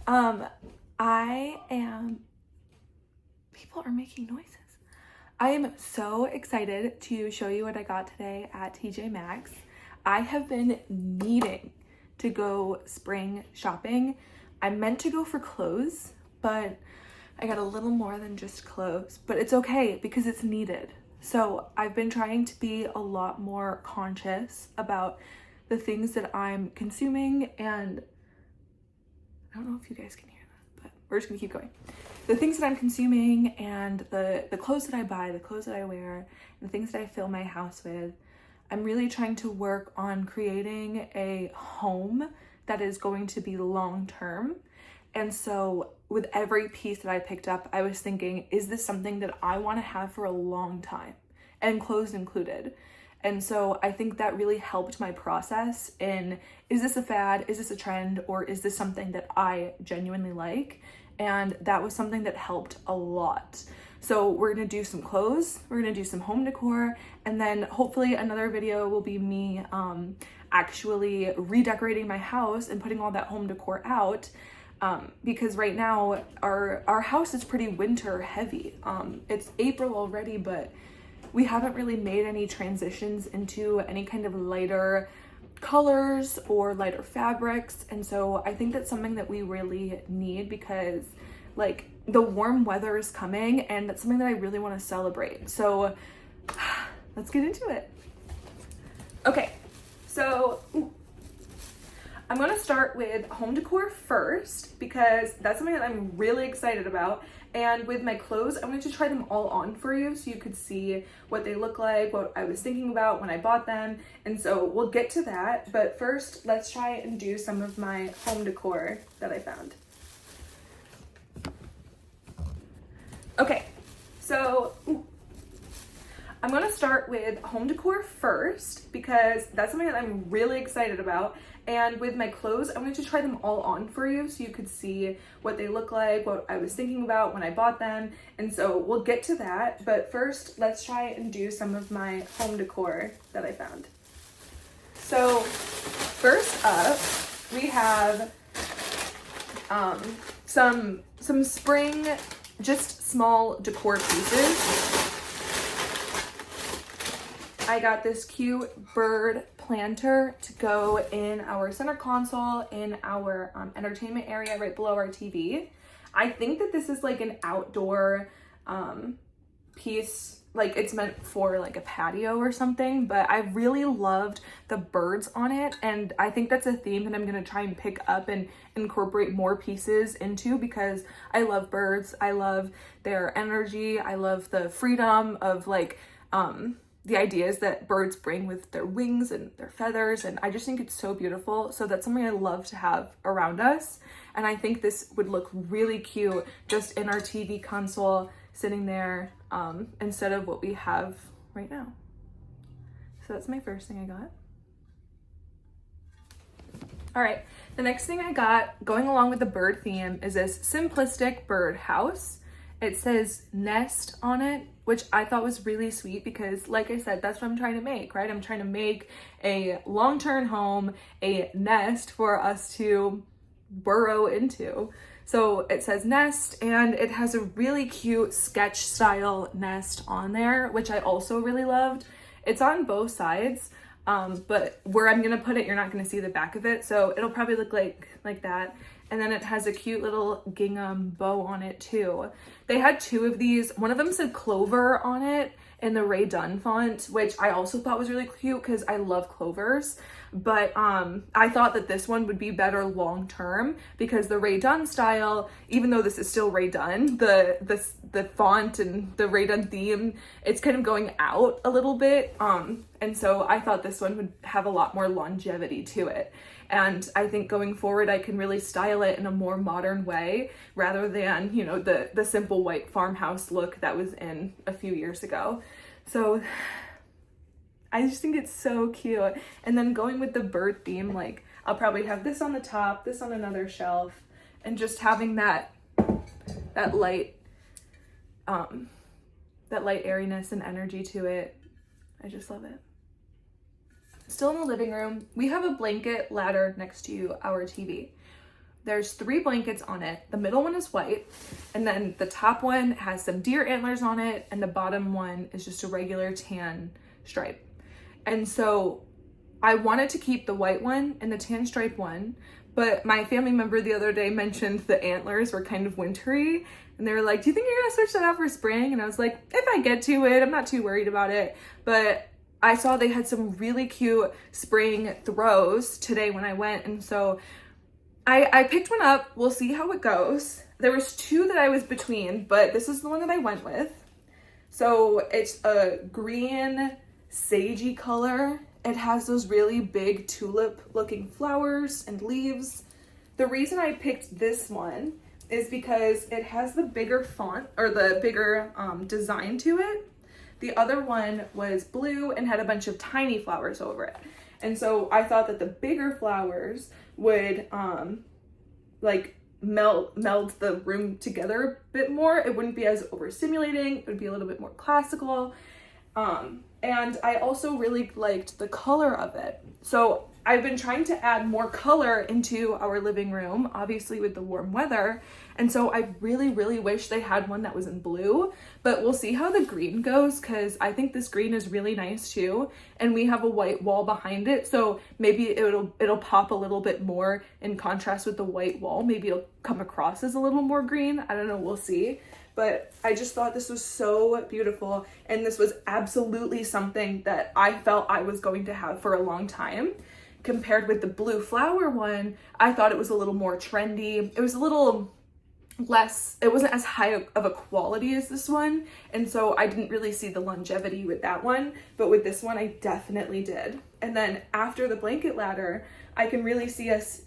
Um, people are making noises. I am so excited to show you what I got today at TJ Maxx. I have been needing to go spring shopping. I meant to go for clothes, but I got a little more than just clothes, but it's okay because it's needed. So I've been trying to be a lot more conscious about the things that I'm consuming, and I don't know if you guys can hear that, but we're just gonna keep going. The things that I'm consuming and the clothes that I buy, the clothes that I wear, and the things that I fill my house with. I'm really trying to work on creating a home that is going to be long-term. And so with every piece that I picked up, I was thinking, is this something that I want to have for a long time? And clothes included. And so I think that really helped my process in, is this a fad? Is this a trend? Or is this something that I genuinely like? And that was something that helped a lot. So we're gonna do some clothes, we're gonna do some home decor, and then hopefully another video will be me actually redecorating my house and putting all that home decor out. Because right now our house is pretty winter heavy. It's April already, but we haven't really made any transitions into any kind of lighter colors or lighter fabrics. And so I think that's something that we really need, because like the warm weather is coming and that's something that I really want to celebrate. So let's get into it. Okay, so I'm gonna start with home decor first because that's something that I'm really excited about. And with my clothes, I wanted to try them all on for you so you could see what they look like, what I was thinking about when I bought them. And so we'll get to that. But first, let's try and do some of my home decor that I found. Okay, so I'm gonna start with home decor first because that's something that I'm really excited about. And with my clothes, I wanted to try them all on for you so you could see what they look like, what I was thinking about when I bought them. And so we'll get to that. But first, let's try and do some of my home decor that I found. So first up, we have some spring, just small decor pieces. I got this cute bird planter to go in our center console in our entertainment area right below our TV. I think that this is like an outdoor piece, like it's meant for like a patio or something, but I really loved the birds on it, and I think that's a theme that I'm gonna try and pick up and incorporate more pieces into, because I love birds, I love their energy, I love the freedom of like the ideas that birds bring with their wings and their feathers, and I just think it's so beautiful. So that's something I love to have around us, and I think this would look really cute just in our TV console sitting there instead of what we have right now. So that's my first thing I got. All right, the next thing I got going along with the bird theme is this simplistic bird house. It says nest on it, which I thought was really sweet because, like I said, that's what I'm trying to make, right? I'm trying to make a long-term home, a nest for us to burrow into. So it says nest, and it has a really cute sketch style nest on there, which I also really loved. It's on both sides, but where I'm gonna put it, you're not gonna see the back of it. So it'll probably look like that. And then it has a cute little gingham bow on it too. They had two of these. One of them said Clover on it in the Ray Dunn font, which I also thought was really cute because I love clovers. But I thought that this one would be better long term because the Ray Dunn style, even though this is still Ray Dunn, the font and the Ray Dunn theme, it's kind of going out a little bit. And so I thought this one would have a lot more longevity to it. And I think going forward, I can really style it in a more modern way rather than, you know, the simple white farmhouse look that was in a few years ago. So I just think it's so cute. And then going with the bird theme, like I'll probably have this on the top, this on another shelf, and just having that light airiness and energy to it. I just love it. Still in the living room, we have a blanket ladder next to our TV. There's 3 blankets on it. The middle one is white, and then the top one has some deer antlers on it, and the bottom one is just a regular tan stripe. And so I wanted to keep the white one and the tan stripe one, but my family member the other day mentioned the antlers were kind of wintry, and they were like, do you think you're gonna switch that out for spring? And I was like, if I get to it, I'm not too worried about it. But I saw they had some really cute spring throws today when I went, and so I picked one up. We'll see how it goes. There was 2 that I was between, but this is the one that I went with. So it's a green sagey color. It has those really big tulip looking flowers and leaves. The reason I picked this one is because it has the bigger font, or the bigger design to it. The other one was blue and had a bunch of tiny flowers over it. And so I thought that the bigger flowers would like meld the room together a bit more. It wouldn't be as overstimulating. It would be a little bit more classical. And I also really liked the color of it. So I've been trying to add more color into our living room, obviously with the warm weather. And so I really, really wish they had one that was in blue, but we'll see how the green goes, because I think this green is really nice too. And we have a white wall behind it, so maybe it'll pop a little bit more in contrast with the white wall. Maybe it'll come across as a little more green. I don't know, we'll see. But I just thought this was so beautiful, and this was absolutely something that I felt I was going to have for a long time. Compared with the blue flower one, I thought it was a little more trendy. It was a little less, it wasn't as high of a quality as this one, and so I didn't really see the longevity with that one, but with this one I definitely did. And then after the blanket ladder, I can really see us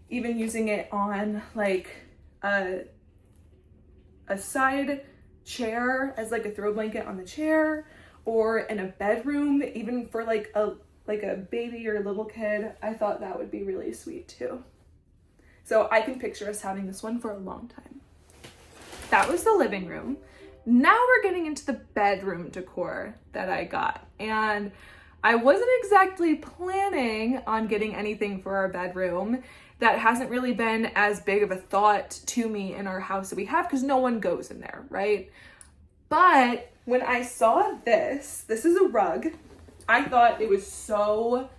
even using it on like a side chair as like a throw blanket on the chair, or in a bedroom, even for like a baby or a little kid. I thought that would be really sweet too. So I can picture us having this one for a long time. That was the living room. Now we're getting into the bedroom decor that I got. And I wasn't exactly planning on getting anything for our bedroom. That hasn't really been as big of a thought to me in our house that we have, because no one goes in there, right? But when I saw this is a rug. I thought it was so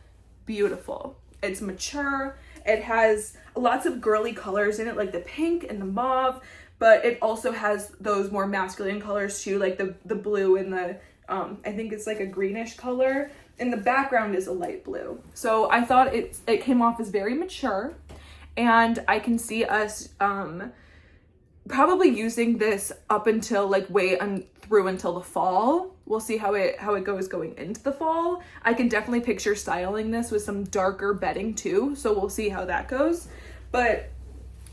beautiful. It's mature. It has lots of girly colors in it, like the pink and the mauve, but it also has those more masculine colors too, like the blue and the, I think it's like a greenish color. And the background is a light blue. So I thought it came off as very mature, and I can see us probably using this up until like through until the fall. We'll see how it goes going into the fall. I can definitely picture styling this with some darker bedding too, so we'll see how that goes. But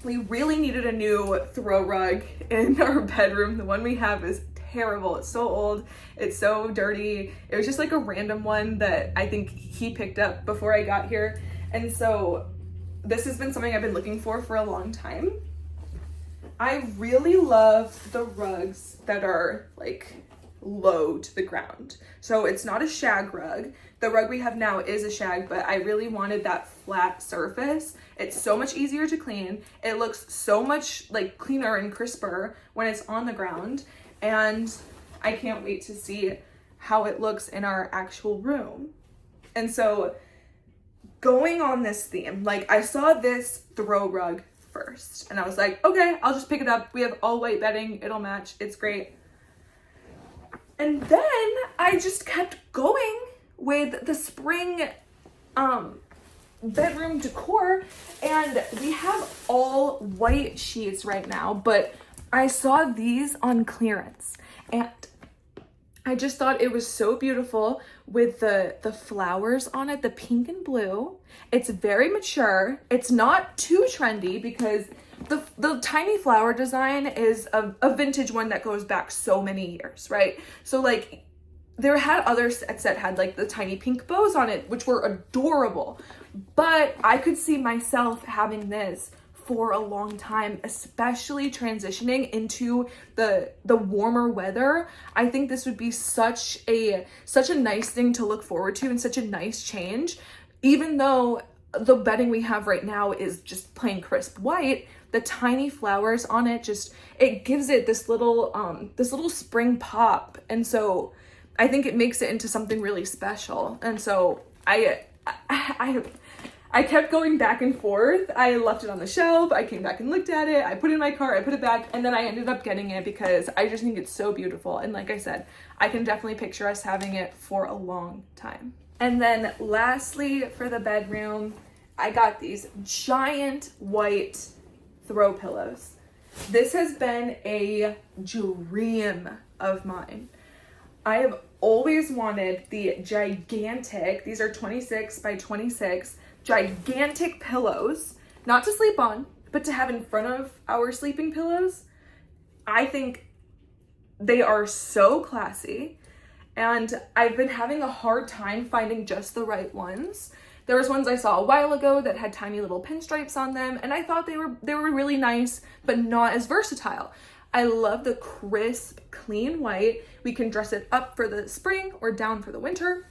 we really needed a new throw rug in our bedroom. The one we have is terrible. It's so old. It's so dirty. It was just like a random one that I think he picked up before I got here. And so this has been something I've been looking for a long time. I really love the rugs that are like low to the ground. So it's not a shag rug. The rug we have now is a shag, but I really wanted that flat surface. It's so much easier to clean. It looks so much like cleaner and crisper when it's on the ground. And I can't wait to see how it looks in our actual room. And so going on this theme, like I saw this throw rug first and I was like, okay, I'll just pick it up. We have all white bedding. It'll match. It's great. And then I just kept going with the spring bedroom decor, and we have all white sheets right now, but I saw these on clearance and I just thought it was so beautiful with the flowers on it, the pink and blue. It's very mature. It's not too trendy because the tiny flower design is a vintage one that goes back so many years, right? So like there had other sets that had like the tiny pink bows on it, which were adorable, but I could see myself having this for a long time, especially transitioning into the warmer weather. I think this would be such a nice thing to look forward to and such a nice change, even though the bedding we have right now is just plain crisp white. The tiny flowers on it, it gives it this little spring pop. And so I think it makes it into something really special. And so I kept going back and forth. I left it on the shelf. I came back and looked at it. I put it in my cart. I put it back. And then I ended up getting it because I just think it's so beautiful. And like I said, I can definitely picture us having it for a long time. And then lastly, for the bedroom, I got these giant white throw pillows. This has been a dream of mine. I have always wanted the gigantic, these are 26 by 26, gigantic pillows, not to sleep on, but to have in front of our sleeping pillows. I think they are so classy, and I've been having a hard time finding just the right ones. There was ones I saw a while ago that had tiny little pinstripes on them, and I thought they were really nice, but not as versatile. I love the crisp, clean white. We can dress it up for the spring or down for the winter.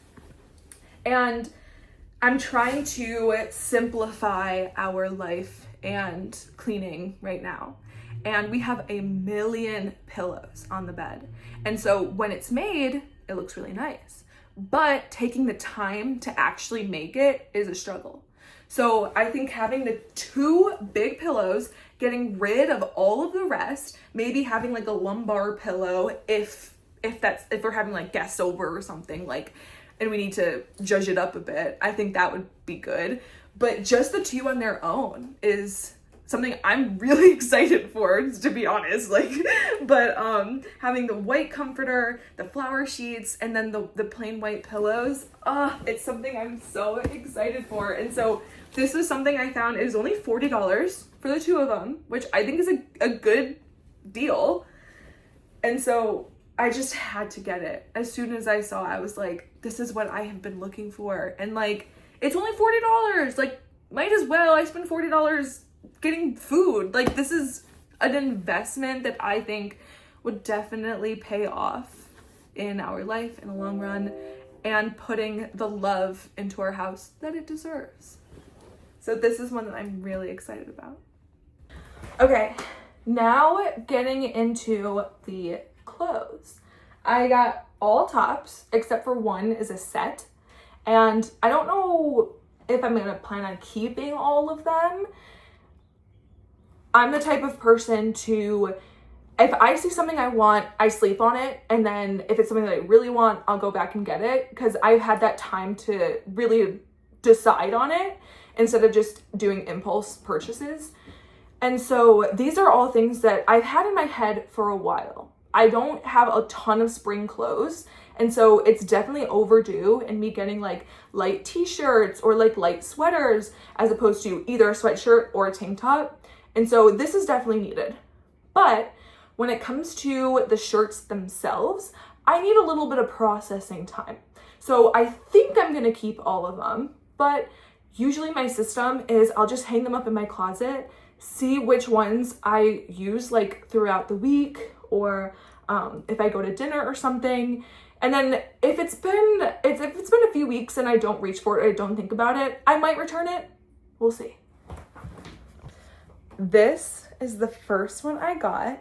And I'm trying to simplify our life and cleaning right now. And we have a million pillows on the bed. And so when it's made, it looks really nice. But taking the time to actually make it is a struggle. So I think having the 2 big pillows, getting rid of all of the rest, maybe having like a lumbar pillow if we're having like guests over or something, like, and we need to zhuzh it up a bit, I think that would be good. But just the 2 on their own is something I'm really excited for, to be honest. Like, but having the white comforter, the flower sheets, and then the plain white pillows, it's something I'm so excited for. And so this is something I found is only $40 for the 2 of them, which I think is a good deal. And so I just had to get it. As soon as I saw it, I was like, this is what I have been looking for. And like, it's only $40. Like, might as well. I spent $40 getting food. Like, this is an investment that I think would definitely pay off in our life in the long run, and putting the love into our house that it deserves. So this is one that I'm really excited about. Okay, now getting into the clothes. I got all tops except for one is a set, and I don't know if I'm gonna plan on keeping all of them. I'm the type of person to, if I see something I want, I sleep on it. And then if it's something that I really want, I'll go back and get it, because I've had that time to really decide on it instead of just doing impulse purchases. And so these are all things that I've had in my head for a while. I don't have a ton of spring clothes. And so it's definitely overdue in me getting like light t-shirts or like light sweaters, as opposed to either a sweatshirt or a tank top. And so this is definitely needed. But when it comes to the shirts themselves, I need a little bit of processing time. So I think I'm gonna keep all of them, but usually my system is I'll just hang them up in my closet, see which ones I use like throughout the week, or if I go to dinner or something. And then if it's been a few weeks and I don't reach for it, I don't think about it, I might return it. We'll see. This is the first one I got,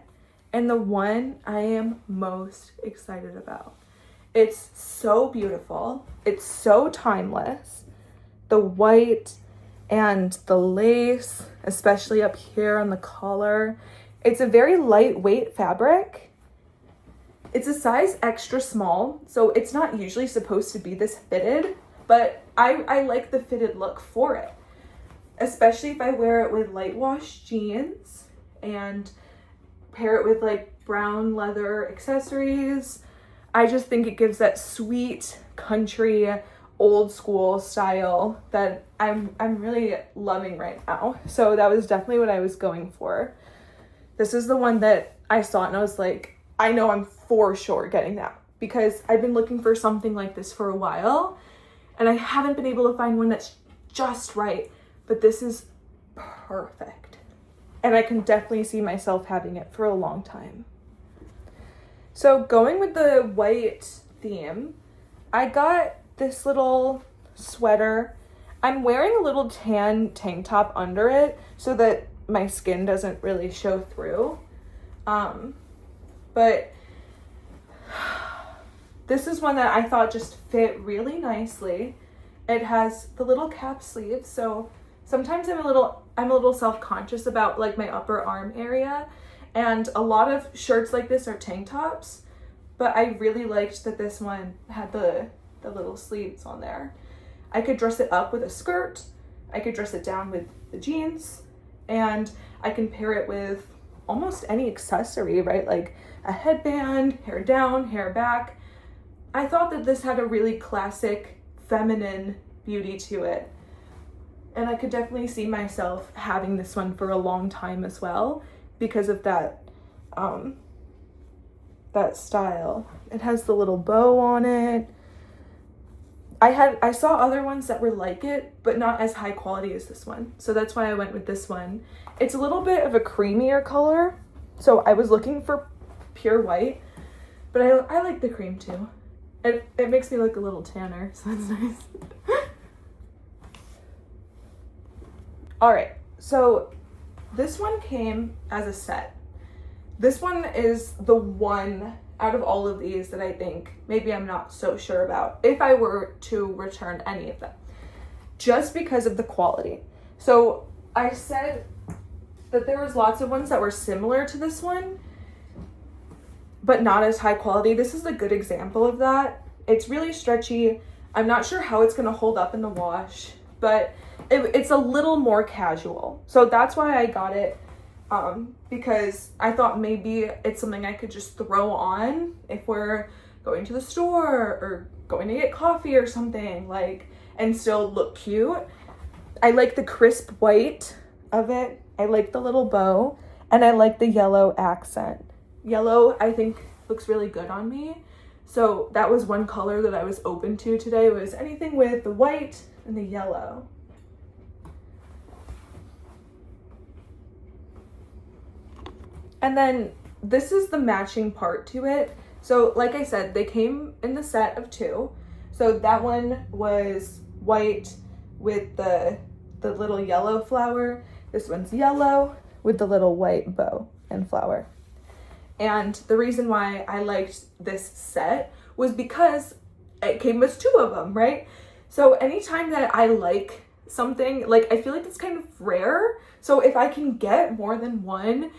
and the one I am most excited about. It's so beautiful. It's so timeless. The white and the lace, especially up here on the collar. It's a very lightweight fabric. It's a size extra small, so it's not usually supposed to be this fitted, but I like the fitted look for it. Especially if I wear it with light wash jeans and pair it with like brown leather accessories. I just think it gives that sweet country old school style that I'm really loving right now. So that was definitely what I was going for. This is the one that I saw and I was like, I know I'm for sure getting that, because I've been looking for something like this for a while and I haven't been able to find one that's just right. But this is perfect. And I can definitely see myself having it for a long time. So going with the white theme, I got this little sweater. I'm wearing a little tan tank top under it so that my skin doesn't really show through. But this is one that I thought just fit really nicely. It has the little cap sleeve, so sometimes I'm a little self-conscious about like my upper arm area, and a lot of shirts like this are tank tops, but I really liked that this one had the little sleeves on there. I could dress it up with a skirt, I could dress it down with the jeans, and I can pair it with almost any accessory, right? Like a headband, hair down, hair back. I thought that this had a really classic feminine beauty to it. And I could definitely see myself having this one for a long time as well because of that style. It has the little bow on it. I saw other ones that were like it, but not as high quality as this one. So that's why I went with this one. It's a little bit of a creamier color. So I was looking for pure white, but I like the cream too. It makes me look a little tanner, so that's nice. All right, so this one came as a set. This one is the one out of all of these that I think maybe I'm not so sure about if I were to return any of them, just because of the quality. So I said that there was lots of ones that were similar to this one, but not as high quality. This is a good example of that. It's really stretchy. I'm not sure how it's gonna hold up in the wash, but it's a little more casual. So that's why I got it, because I thought maybe it's something I could just throw on if we're going to the store or going to get coffee or something, like, and still look cute. I like the crisp white of it. I like the little bow, and I like the yellow accent. Yellow, I think, looks really good on me. So that was one color that I was open to today, was anything with the white and the yellow. And then this is the matching part to it. So like I said, they came in the set of 2. So that one was white with the little yellow flower. This one's yellow with the little white bow and flower. And the reason why I liked this set was because it came with 2 of them, right? So anytime that I like something, like, I feel like it's kind of rare. So if I can get more than one,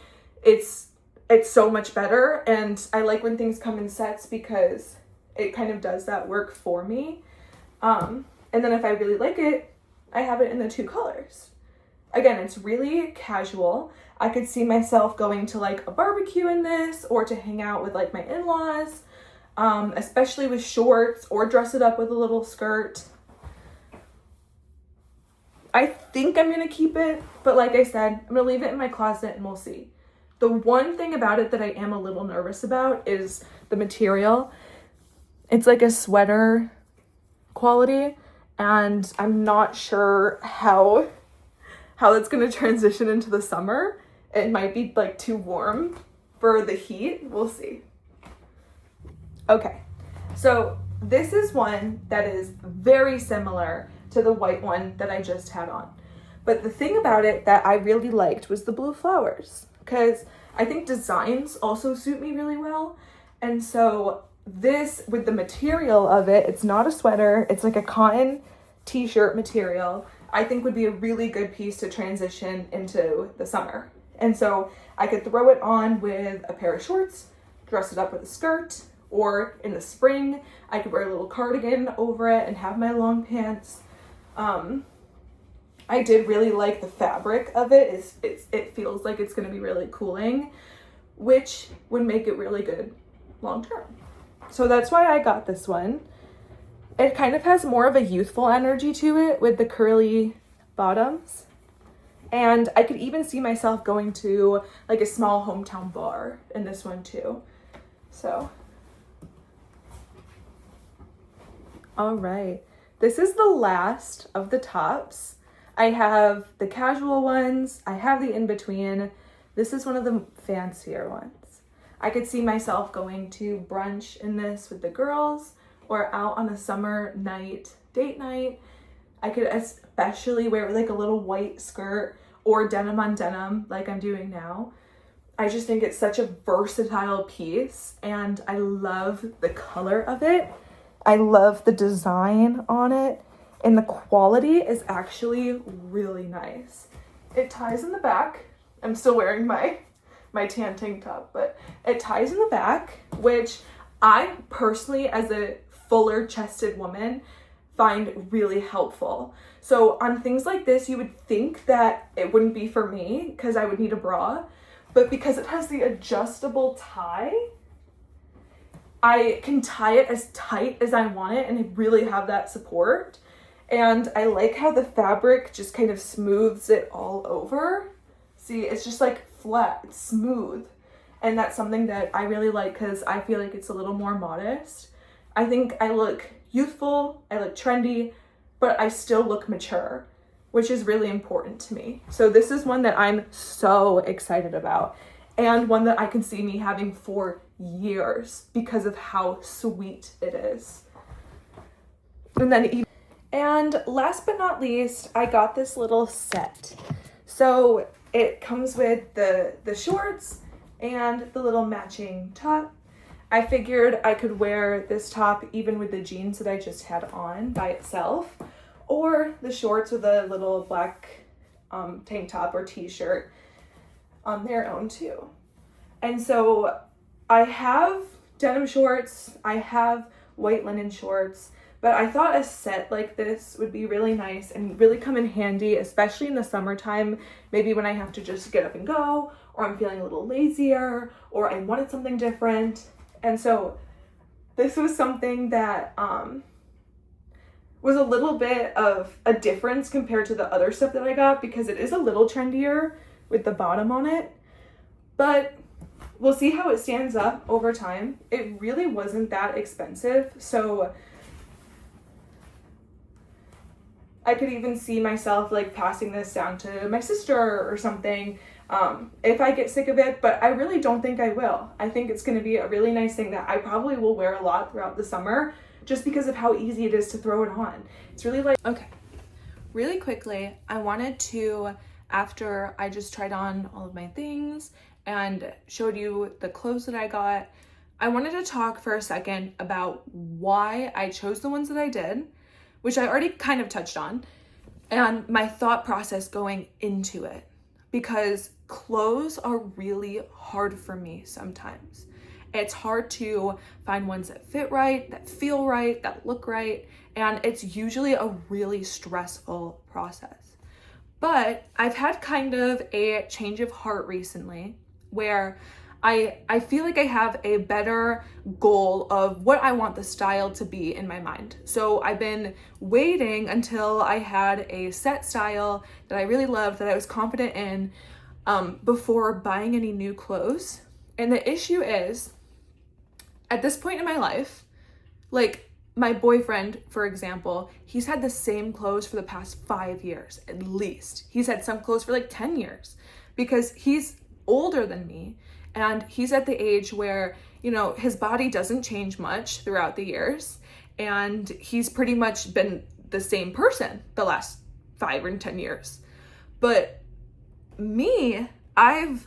it's so much better. And I like when things come in sets because it kind of does that work for me. And then if I really like it, I have it in the 2 colors. Again, it's really casual. I could see myself going to like a barbecue in this, or to hang out with like my in-laws, especially with shorts, or dress it up with a little skirt. I think I'm gonna keep it, but like I said, I'm gonna leave it in my closet and we'll see. The one thing about it that I am a little nervous about is the material. It's like a sweater quality, and I'm not sure how it's gonna transition into the summer. It might be like too warm for the heat. We'll see. Okay, so this is one that is very similar to the white one that I just had on. But the thing about it that I really liked was the blue flowers, because I think designs also suit me really well. And so this, with the material of it, it's not a sweater, it's like a cotton t-shirt material, I think would be a really good piece to transition into the summer. And so I could throw it on with a pair of shorts, dress it up with a skirt, or in the spring, I could wear a little cardigan over it and have my long pants. I did really like the fabric of it. It feels like it's gonna be really cooling, which would make it really good long term. So that's why I got this one. It kind of has more of a youthful energy to it with the curly bottoms. And I could even see myself going to like a small hometown bar in this one too. So, all right. This is the last of the tops. I have the casual ones. I have the in-between. This is one of the fancier ones. I could see myself going to brunch in this with the girls, or out on a summer night, date night. I could especially wear like a little white skirt or denim on denim like I'm doing now. I just think it's such a versatile piece, and I love the color of it. I love the design on it, and the quality is actually really nice. It ties in the back. I'm still wearing my tan tank top, but it ties in the back, which I personally, as a fuller chested woman, find really helpful. So on things like this, you would think that it wouldn't be for me because I would need a bra, but because it has the adjustable tie, I can tie it as tight as I want it and really have that support. And I like how the fabric just kind of smooths it all over. See, it's just like flat, it's smooth. And that's something that I really like because I feel like it's a little more modest. I think I look youthful, I look trendy, but I still look mature, which is really important to me. So this is one that I'm so excited about, and one that I can see me having for years because of how sweet it is. And last but not least, I got this little set. So it comes with the shorts and the little matching top. I figured I could wear this top even with the jeans that I just had on by itself, or the shorts with a little black tank top or t-shirt on their own too. And so I have denim shorts, I have white linen shorts, but I thought a set like this would be really nice and really come in handy, especially in the summertime, maybe when I have to just get up and go, or I'm feeling a little lazier, or I wanted something different. And so this was something that was a little bit of a difference compared to the other stuff that I got, because it is a little trendier with the bottom on it, but we'll see how it stands up over time. It really wasn't that expensive, so I could even see myself like passing this down to my sister or something if I get sick of it, but I really don't think I will. I think it's going to be a really nice thing that I probably will wear a lot throughout the summer just because of how easy it is to throw it on. It's really like, okay, really quickly, I wanted to, after I just tried on all of my things and showed you the clothes that I got, I wanted to talk for a second about why I chose the ones that I did, which I already kind of touched on, and my thought process going into it, because clothes are really hard for me sometimes. It's hard to find ones that fit right, that feel right, that look right, and it's usually a really stressful process. But I've had kind of a change of heart recently where I feel like I have a better goal of what I want the style to be in my mind. So I've been waiting until I had a set style that I really loved, that I was confident in, before buying any new clothes. And the issue is, at this point in my life, like my boyfriend, for example, he's had the same clothes for the past 5 years, at least. He's had some clothes for like 10 years because he's older than me. And he's at the age where, you know, his body doesn't change much throughout the years. And he's pretty much been the same person the last 5 or 10 years. But me, I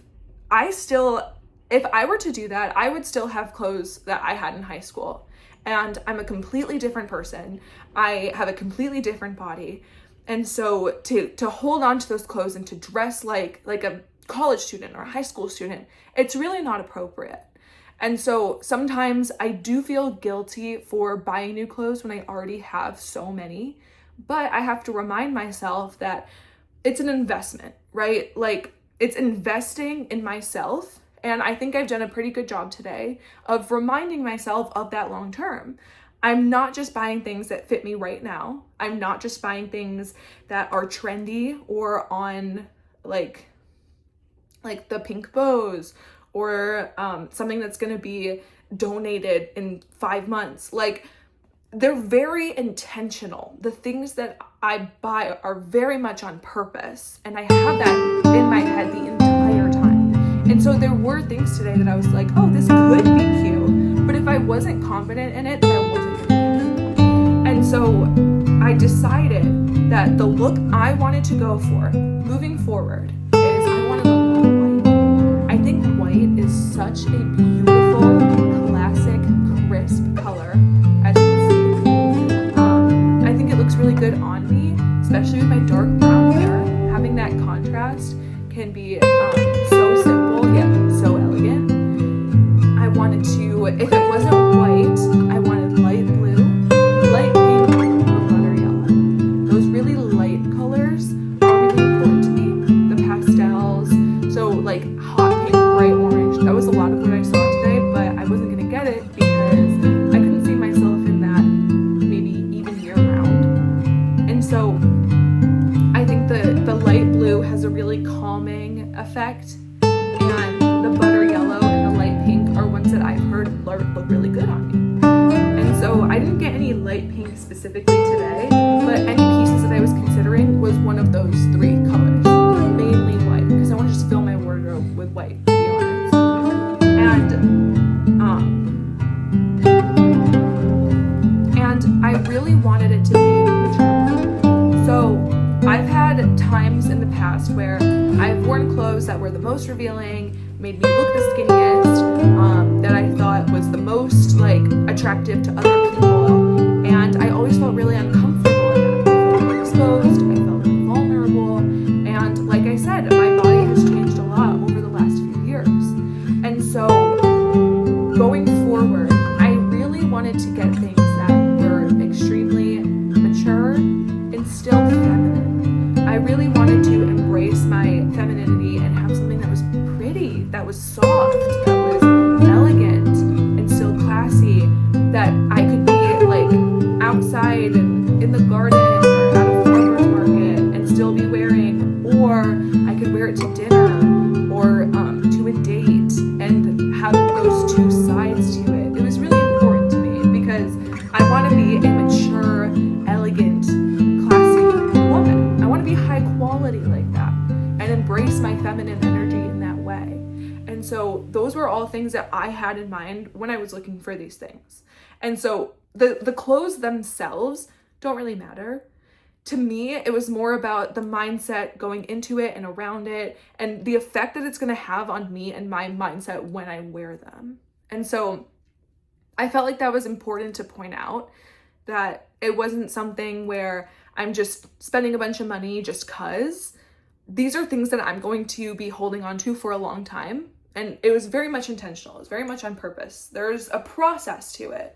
still, if I were to do that, I would still have clothes that I had in high school. And I'm a completely different person. I have a completely different body. And so to hold on to those clothes and to dress like a college student or a high school student, it's really not appropriate. And so sometimes I do feel guilty for buying new clothes when I already have so many, but I have to remind myself that it's an investment, right? Like, it's investing in myself. And I think I've done a pretty good job today of reminding myself of that long term. I'm not just buying things that fit me right now. I'm not just buying things that are trendy or on like the pink bows, or something that's going to be donated in 5 months. Like, they're very intentional. The things that I buy are very much on purpose, and I have that in my head the entire time. And so there were things today that I was like, oh, this could be cute, but if I wasn't confident in it, then I wasn't going to get it. And so I decided that that the look I wanted to go for moving forward is I wanted to look white. I think white is such a beautiful, classic, crisp color, as you can see. I think it looks really good on me, especially with my dark brown hair. Having that contrast can be so simple yet so elegant. I wanted to, if it wasn't white, I wanted light blue, light pink, or butter yellow. Those really light colors are really important to me. The pastels, so like hot pink, bright orange, that was a lot of what I saw today, but I wasn't going to get it because I couldn't see myself in that maybe even year round. And so I think the light blue has a really calming effect, and the butter yellow and the light pink are ones that I've heard look really good on me. And so I didn't get any light pink specifically today, but any pieces that I was considering was one of those three colors, mainly white, because I want to just fill my wardrobe with white, to be honest. And I really wanted it to be mature. So I've had times in the past where I've worn clothes that were the most revealing, made me look the skinniest, that I thought was the most like attractive to other people, and I always felt really uncomfortable in that. I felt really exposed, I felt really vulnerable, and like I said, my body has changed a lot over the last few years. And so going forward, I really wanted to get things that were extremely mature and still feminine. I really wanted to embrace my femininity and have something that was pretty, that was soft, that was elegant and still classy, that I could be like outside and in the garden or at a farmer's market and still be wearing, or I could wear it to dinner or to a date and have those two sides to it. It was really important to me because I want to be a mature, elegant, classy woman. I want to be high quality like that and embrace my feminine energy in that way. And so those were all things that I had in mind when I was looking for these things. And so the clothes themselves don't really matter. To me, it was more about the mindset going into it and around it and the effect that it's going to have on me and my mindset when I wear them. And so I felt like that was important to point out, that it wasn't something where I'm just spending a bunch of money just 'cause. These are things that I'm going to be holding on to for a long time. And it was very much intentional. It was very much on purpose. There's a process to it.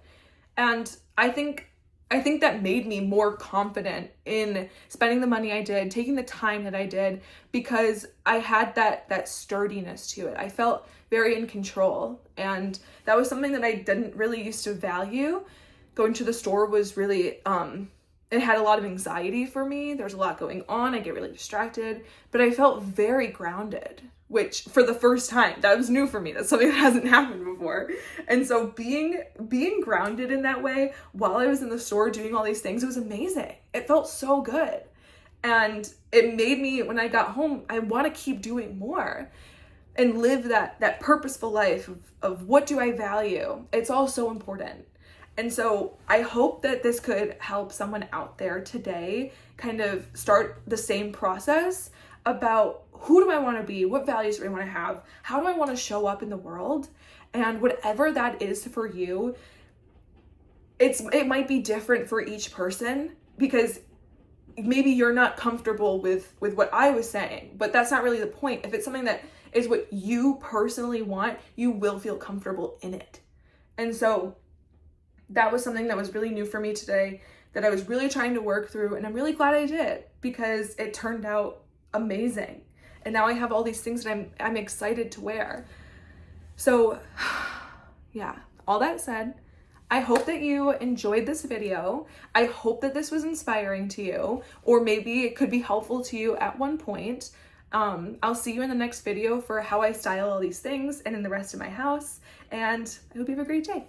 And I think that made me more confident in spending the money I did, taking the time that I did, because I had that sturdiness to it. I felt very in control. And that was something that I didn't really used to value. Going to the store was really, it had a lot of anxiety for me. There's a lot going on. I get really distracted, but I felt very grounded, which for the first time, that was new for me. That's something that hasn't happened before. And so being grounded in that way while I was in the store doing all these things, it was amazing. It felt so good. And it made me, when I got home, I want to keep doing more and live that purposeful life of what do I value? It's all so important. And so I hope that this could help someone out there today kind of start the same process about who do I want to be, what values do I want to have, how do I want to show up in the world, and whatever that is for you, it might be different for each person, because maybe you're not comfortable with what I was saying, but that's not really the point. If it's something that is what you personally want, you will feel comfortable in it. And so that was something that was really new for me today, that I was really trying to work through, and I'm really glad I did, because it turned out amazing. And now I have all these things that I'm excited to wear. So yeah, all that said, I hope that you enjoyed this video. I hope that this was inspiring to you, or maybe it could be helpful to you at one point. I'll see you in the next video for how I style all these things and in the rest of my house, and I hope you have a great day.